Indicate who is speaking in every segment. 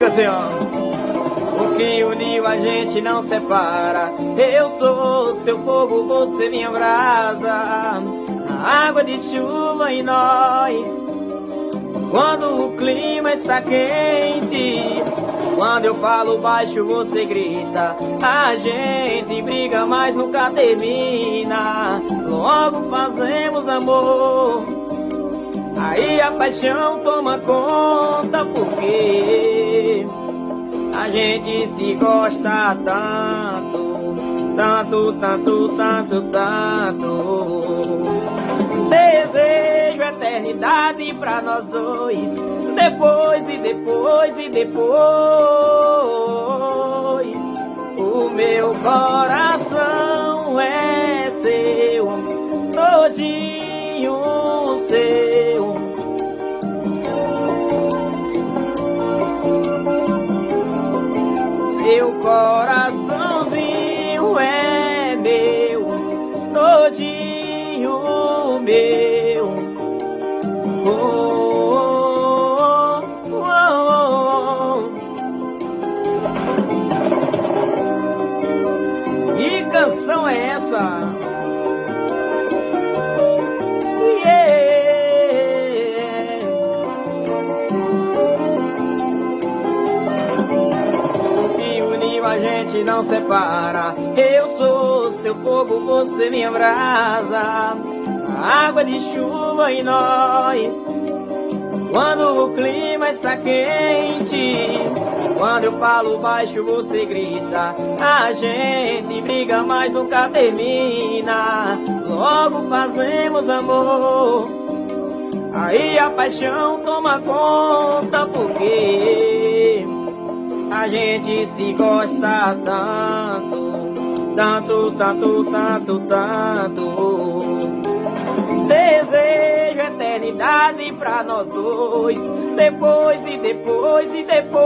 Speaker 1: Assim, ó. O que uniu a gente não separa. Eu sou seu fogo, você minha brasa. A água de chuva em nós. Quando o clima está quente, quando eu falo baixo você grita. A gente briga, mas nunca termina. Logo fazemos amor, aí a paixão toma conta, porque a gente se gosta tanto, tanto, tanto, tanto, tanto. Desejo eternidade pra nós dois, depois e depois e depois. O meu coração é seu, todinho seu. Seu coraçãozinho é meu, todinho meu. Oh, oh, oh, oh. Que canção é essa? A gente não separa. Eu sou seu fogo, você minha brasa. A água de chuva em nós. Quando o clima está quente, quando eu falo baixo você grita. A gente briga, mas nunca termina. Logo fazemos amor, aí a paixão toma conta, porque a gente se gosta tanto, tanto, tanto, tanto, tanto. Desejo eternidade pra nós dois, depois e depois e depois.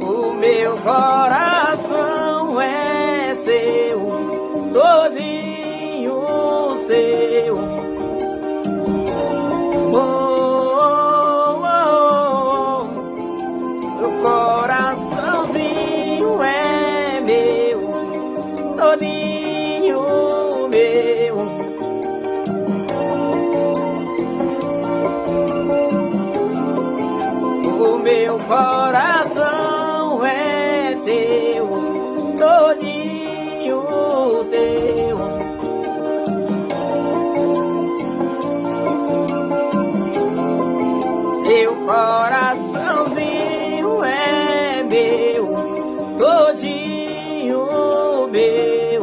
Speaker 1: O meu coração é seu, todinho seu. Coraçãozinho é meu, todinho meu. O meu coração é teu, todinho teu. Seu coraçãozinho é meu, todinho meu.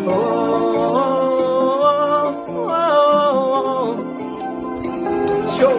Speaker 1: Oh, oh, oh, oh. Show!